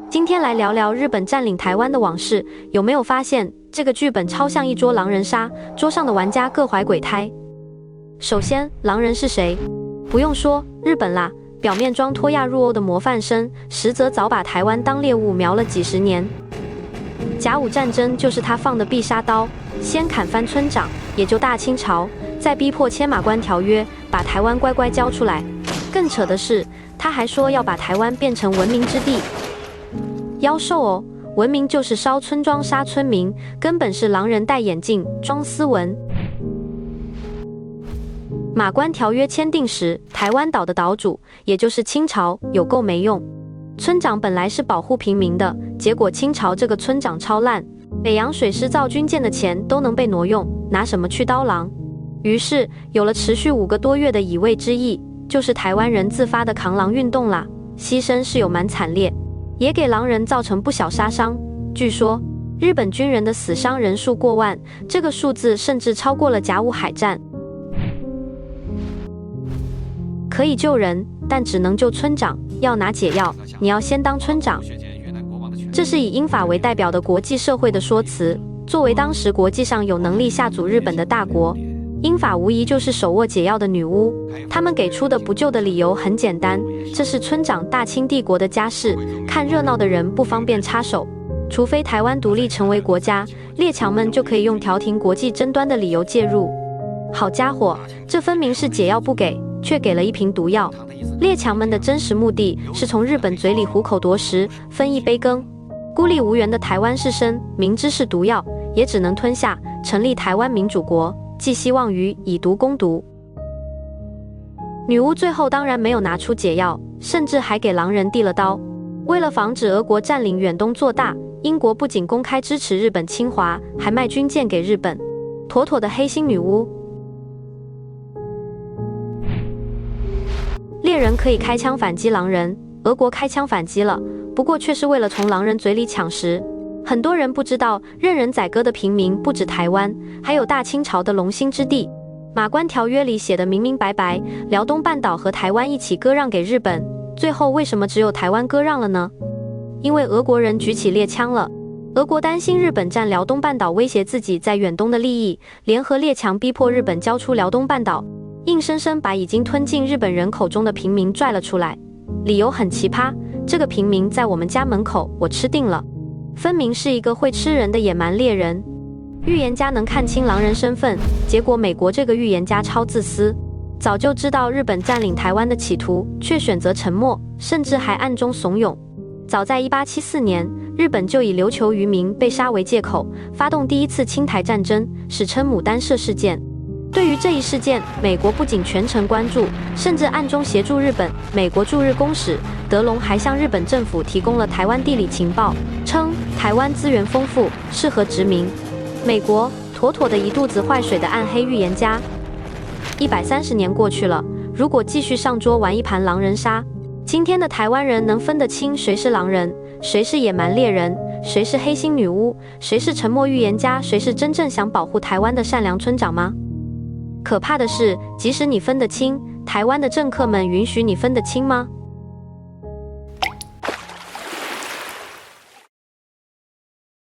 今天来聊聊日本占领台湾的往事，有没有发现这个剧本超像一桌狼人杀，桌上的玩家各怀鬼胎？首先，狼人是谁？不用说，日本啦，表面装脱亚入欧的模范生，实则早把台湾当猎物瞄了几十年。甲午战争就是他放的必杀刀，先砍翻村长，也就大清朝，再逼迫签马关条约，把台湾乖乖交出来。更扯的是，他还说要把台湾变成文明之地。妖兽哦，文明就是烧村庄杀村民，根本是狼人戴眼镜装斯文。马关条约签订时，台湾岛的岛主，也就是清朝，有够没用。村长本来是保护平民的，结果清朝这个村长超烂，北洋水师造军舰的钱都能被挪用，拿什么去刀郎？于是有了持续5个多月的以卫之役，就是台湾人自发的扛狼运动啦，牺牲是有蛮惨烈。也给狼人造成不小杀伤，据说日本军人的死伤人数过万，这个数字甚至超过了甲午海战。可以救人，但只能救村长，要拿解药，你要先当村长。这是以英法为代表的国际社会的说辞，作为当时国际上有能力下阻日本的大国，英法无疑就是手握解药的女巫。他们给出的不救的理由很简单，这是村长大清帝国的家事，看热闹的人不方便插手，除非台湾独立成为国家，列强们就可以用调停国际争端的理由介入。好家伙，这分明是解药不给，却给了一瓶毒药。列强们的真实目的是从日本嘴里虎口夺食，分一杯羹。孤立无援的台湾士绅明知是毒药，也只能吞下，成立台湾民主国，寄希望于以毒攻毒。女巫最后当然没有拿出解药，甚至还给狼人递了刀。为了防止俄国占领远东做大，英国不仅公开支持日本侵华，还卖军舰给日本，妥妥的黑心女巫。猎人可以开枪反击狼人，俄国开枪反击了，不过却是为了从狼人嘴里抢食。很多人不知道，任人宰割的平民不止台湾，还有大清朝的龙兴之地。马关条约里写的明明白白，辽东半岛和台湾一起割让给日本，最后为什么只有台湾割让了呢？因为俄国人举起猎枪了。俄国担心日本占辽东半岛威胁自己在远东的利益，联合列强逼迫日本交出辽东半岛，硬生生把已经吞进日本人口中的平民拽了出来。理由很奇葩，这个平民在我们家门口，我吃定了。分明是一个会吃人的野蛮猎人。预言家能看清狼人身份，结果美国这个预言家超自私，早就知道日本占领台湾的企图，却选择沉默，甚至还暗中怂恿。早在1874年，日本就以琉球渔民被杀为借口，发动第一次侵台战争，史称牡丹社事件。对于这一事件，美国不仅全程关注，甚至暗中协助日本。美国驻日公使德隆还向日本政府提供了台湾地理情报，称台湾资源丰富，适合殖民。美国妥妥的一肚子坏水的暗黑预言家。130年过去了，如果继续上桌玩一盘狼人杀，今天的台湾人能分得清谁是狼人，谁是野蛮猎人，谁是黑心女巫，谁是沉默预言家，谁是真正想保护台湾的善良村长吗？可怕的是，即使你分得清，台湾的政客们允许你分得清吗？